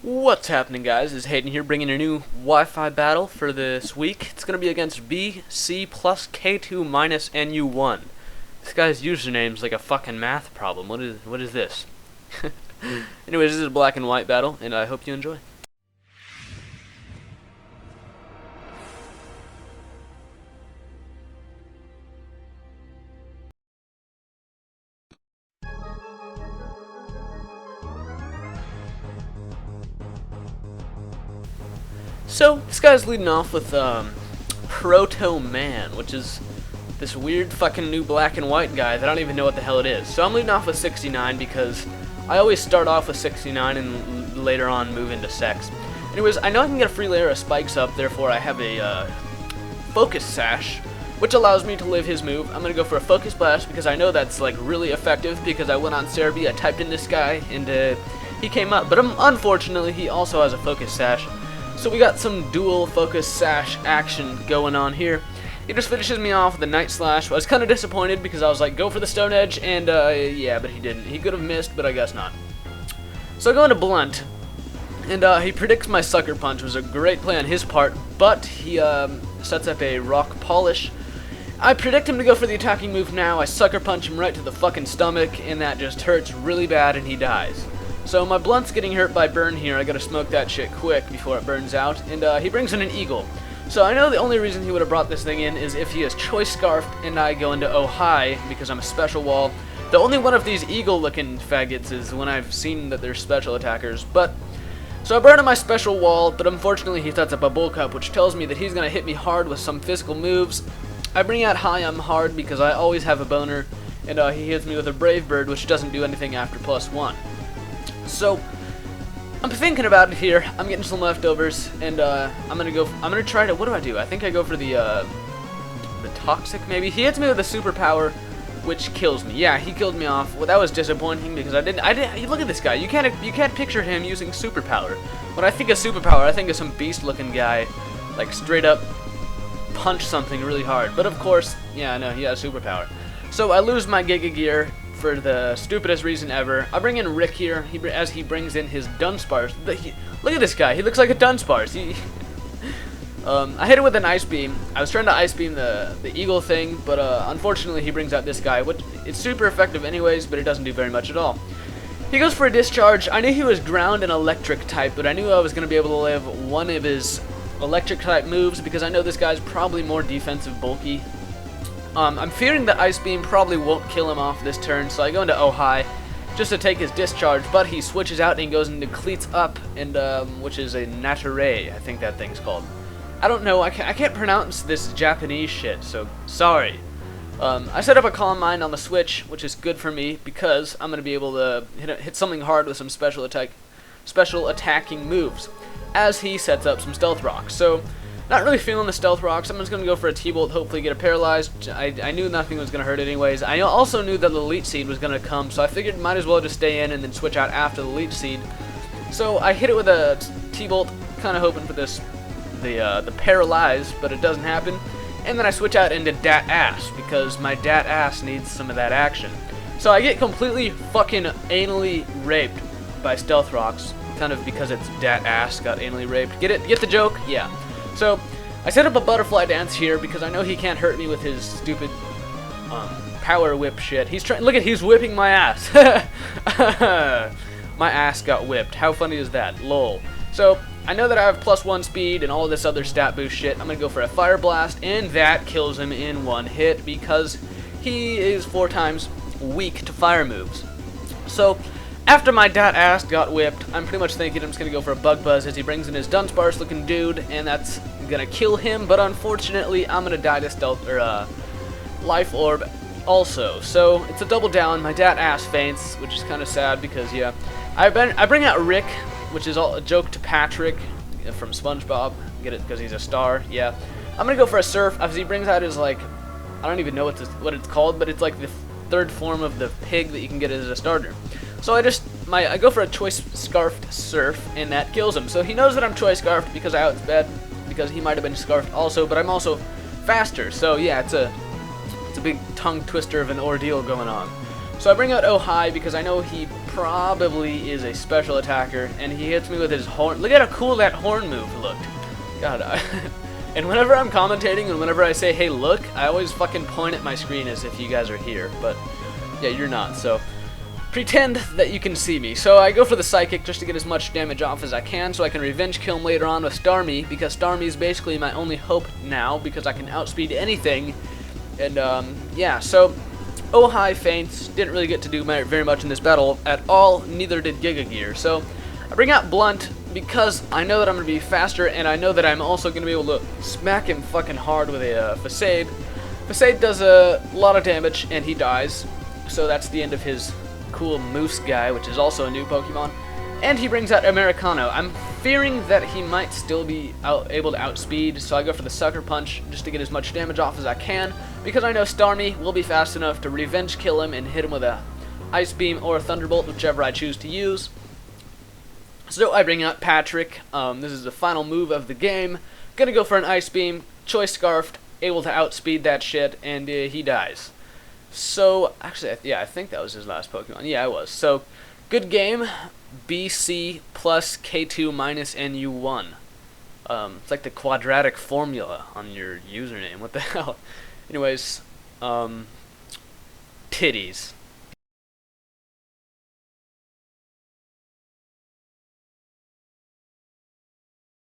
What's happening, guys? It's Haydunn here, bringing a new Wi-Fi battle for this week. It's going to be against BCplusK2-NU1. This guy's username's like a fucking math problem. What is this? Anyways, this is a black and white battle, and I hope you enjoy. So, this guy's leading off with Proto Man, which is this weird fucking new black and white guy that I don't even know what the hell it is. So I'm leading off with 69 because I always start off with 69 and later on move into sex. Anyways, I know I can get a free layer of spikes up, therefore I have a focus sash, which allows me to live his move. I'm going to go for a focus blast because I know that's like really effective because I went on Cerebi, I typed in this guy, and he came up. But unfortunately, he also has a focus sash. So we got some dual focus sash action going on here. He just finishes me off with a Night Slash. I was kind of disappointed because I was like, go for the Stone Edge, and yeah, but he didn't. He could have missed, but I guess not. So I go into Blunt, and he predicts my Sucker Punch. It was a great play on his part, but he sets up a Rock Polish. I predict him to go for the attacking move now. I Sucker Punch him right to the fucking stomach, and that just hurts really bad, and he dies. So my Blunt's getting hurt by burn here. I gotta smoke that shit quick before it burns out. And he brings in an Eagle. So I know the only reason he would have brought this thing in is if he is Choice Scarfed and I go into Oh High because I'm a special wall. The only one of these Eagle looking faggots is when I've seen that they're special attackers. So I burn on my special wall, but unfortunately he sets up a Bulk Up, which tells me that he's gonna hit me hard with some physical moves. I bring out High I'm hard because I always have a boner, and he hits me with a Brave Bird, which doesn't do anything after +1. So I'm thinking about it here. I'm getting some leftovers, and I'm gonna try to. What do? I think I go for the Toxic maybe. He hits me with a superpower, which kills me. Yeah, he killed me off. Well, that was disappointing because I didn't. Look at this guy. You can't picture him using superpower. When I think of superpower, I think of some beast-looking guy, like straight up punch something really hard. But of course, yeah, no, he has superpower. So I lose my Giga Gear for the stupidest reason ever. I bring in Rick here, as he brings in his Dunsparce. Look at this guy, he looks like a Dunsparce. I hit it with an Ice Beam. I was trying to Ice Beam the Eagle thing, but unfortunately he brings out this guy, which it's super effective anyways, but it doesn't do very much at all. He goes for a Discharge. I knew he was Ground and Electric type, but I knew I was going to be able to live one of his Electric type moves because I know this guy's probably more defensive bulky. I'm fearing that Ice Beam probably won't kill him off this turn, so I go into Oh High just to take his discharge, but he switches out and he goes into Cleats Up, and which is a Narrated, I think that thing's called. I don't know, I can't pronounce this Japanese shit, so sorry. I set up a Calm Mind on the Switch, which is good for me because I'm going to be able to hit something hard with some special attacking moves, as he sets up some Stealth Rocks. So not really feeling the Stealth Rocks. I'm just going to go for a T-Bolt, hopefully get it paralyzed. I knew nothing was going to hurt anyways. I also knew that the Leech Seed was going to come, so I figured might as well just stay in and then switch out after the Leech Seed. So I hit it with a T-Bolt, kind of hoping for the Paralyze, but it doesn't happen. And then I switch out into Dat Ass, because my Dat Ass needs some of that action. So I get completely fucking anally raped by Stealth Rocks, kind of because it's Dat Ass got anally raped. Get it? Get the joke? Yeah. So, I set up a Butterfly Dance here because I know he can't hurt me with his stupid power whip shit. He's whipping my ass. My ass got whipped. How funny is that? Lol. So, I know that I have +1 speed and all this other stat boost shit. I'm going to go for a Fire Blast, and that kills him in one hit because he is 4 times weak to fire moves. So, after my Dat Ass got whipped, I'm pretty much thinking I'm just going to go for a Bug Buzz as he brings in his Dunsparce looking dude, and that's going to kill him, but unfortunately I'm going to die to Stealth, or Life Orb also. So it's a double down. My Dat Ass faints, which is kind of sad because, yeah. I bring out Rick, which is all a joke to Patrick from SpongeBob. Get it? Because he's a star, yeah. I'm going to go for a Surf as he brings out his, like, I don't even know what it's called, but it's like the 3rd form of the pig that you can get as a starter. So I go for a Choice Scarfed Surf, and that kills him. So he knows that I'm Choice Scarfed because I outsped, because he might have been Scarfed also, but I'm also faster. So yeah, it's a big tongue twister of an ordeal going on. So I bring out Oh High because I know he probably is a special attacker, and he hits me with his horn. Look at how cool that horn move looked. God, and whenever I'm commentating and whenever I say, hey, look, I always fucking point at my screen as if you guys are here, but yeah, you're not, so pretend that you can see me. So I go for the Psychic just to get as much damage off as I can so I can revenge kill him later on with Starmie, because Starmie is basically my only hope now because I can outspeed anything. And yeah, so Oh Hi feints, didn't really get to do very much in this battle at all, neither did Giga Gear. So I bring out Blunt because I know that I'm going to be faster, and I know that I'm also going to be able to smack him fucking hard with a Facade. Facade does a lot of damage, and he dies, so that's the end of his cool Moose guy, which is also a new Pokemon. And he brings out Americano. I'm fearing that he might still be able to outspeed, so I go for the Sucker Punch just to get as much damage off as I can, because I know Starmie will be fast enough to revenge kill him and hit him with a Ice Beam or a Thunderbolt, whichever I choose to use. So I bring out Patrick. This is the final move of the game. Gonna go for an Ice Beam, Choice Scarfed, able to outspeed that shit, and he dies. So, actually, yeah, I think that was his last Pokemon. Yeah, it was. So, good game. BCplusK2-NU1. It's like the quadratic formula on your username. What the hell? Anyways, titties.